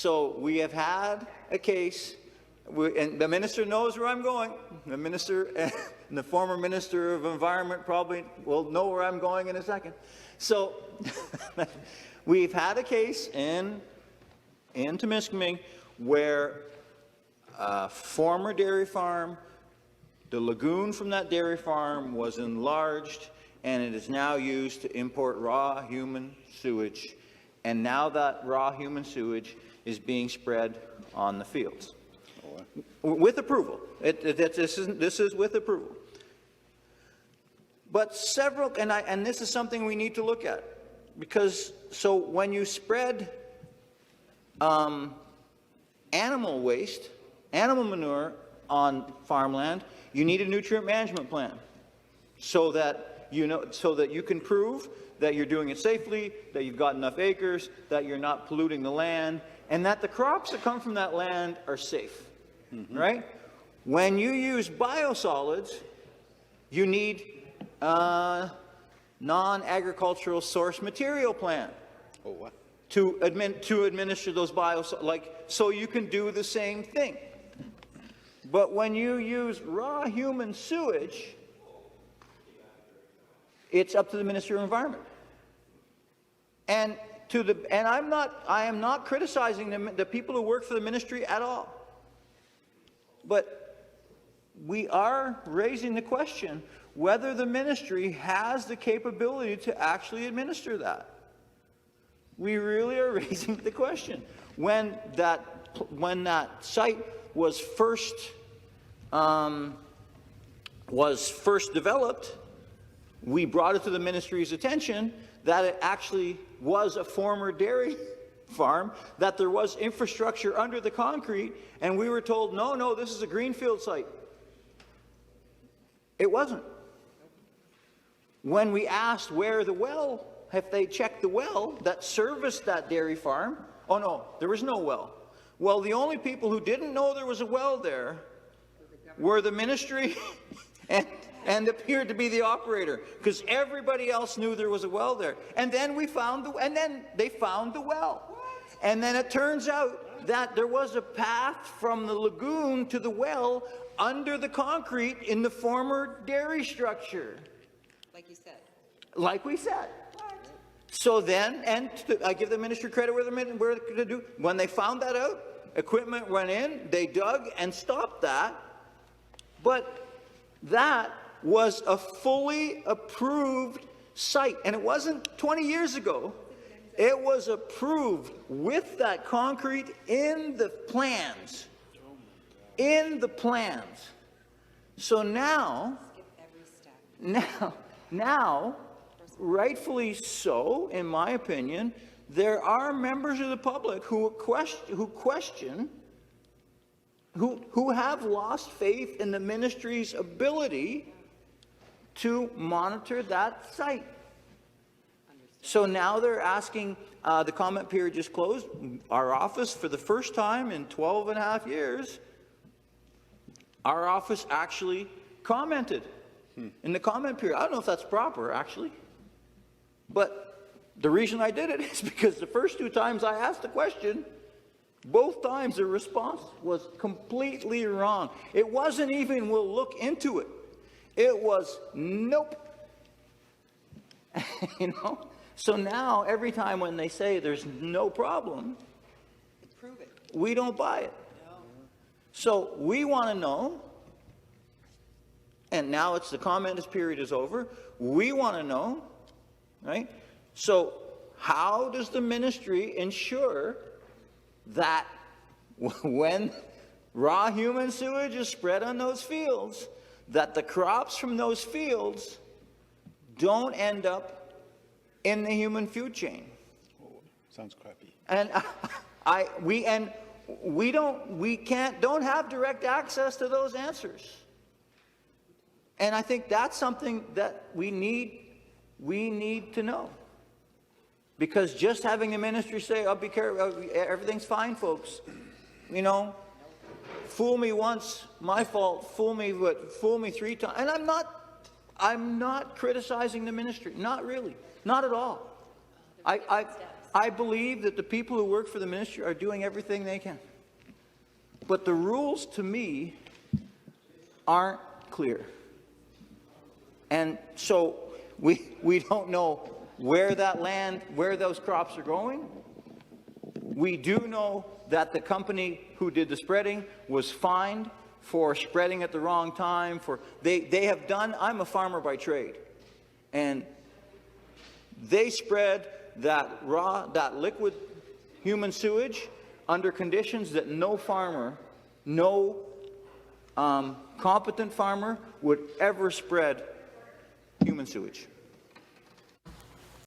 So we have had a case, and the minister knows where I'm going. The minister and the former Minister of Environment probably will know where I'm going in a second. So we've had a case in Temiskaming where a former dairy farm, the lagoon from that dairy farm was enlarged, and it is now used to import raw human sewage. And now that raw human sewage is being spread on the fields. With approval. This is with approval. But several, and this is something we need to look at, because so when you spread animal waste, animal manure on farmland, you need a nutrient management plan so that you can prove that you're doing it safely, that you've got enough acres, that you're not polluting the land, and that the crops that come from that land are safe, right? When you use biosolids, you need non-agricultural source material plan to administer those biosolids, so you can do the same thing. But when you use raw human sewage, it's up to the Minister of Environment. And I am not criticizing the people who work for the ministry at all. But we are raising the question whether the ministry has the capability to actually administer that. We really are raising the question. When that site was first developed, we brought it to the ministry's attention that it actually was a former dairy farm, that there was infrastructure under the concrete, and we were told, no, this is a greenfield site. It wasn't. When we asked where the well, if they checked the well that serviced that dairy farm, oh no, there was no well. Well, the only people who didn't know there was a well there were the ministry and appeared to be the operator, because everybody else knew there was a well there. And then they found the well. And then it turns out that there was a path from the lagoon to the well under the concrete in the former dairy structure. Like you said. Like we said. So then, I give the ministry credit where to do. When they found that out, equipment went in, they dug and stopped that. But that was a fully approved site, and it wasn't 20 years ago. It was approved with that concrete in the plans. In the plans. So now, rightfully so, in my opinion, there are members of the public who have lost faith in the ministry's ability to monitor that site. So now they're asking, the comment period just closed. Our office, for the first time in 12 and a half years, our office actually commented in the comment period. I don't know if that's proper, actually. But the reason I did it is because the first two times I asked the question, both times the response was completely wrong. It wasn't even, we'll look into it. It was, nope. You know? So now, every time when they say there's no problem, prove it. We don't buy it. No. So we want to know, and now it's the comment period is over, we want to know, right? So how does the ministry ensure that when raw human sewage is spread on those fields, that the crops from those fields don't end up in the human food chain? Oh, sounds crappy. And we don't have direct access to those answers. And I think that's something that we need to know. Because just having the ministry say, "Oh, be careful, everything's fine, folks," you know, fool me once, my fault. Fool me 3 times. And I'm not criticizing the ministry. Not really. Not at all. I believe that the people who work for the ministry are doing everything they can. But the rules, to me, aren't clear. And so we don't know where that land, where those crops are going. We do know that the company who did the spreading was fined for spreading at the wrong time. They have done, I'm a farmer by trade, and they spread that liquid human sewage under conditions that no farmer, no competent farmer would ever spread human sewage.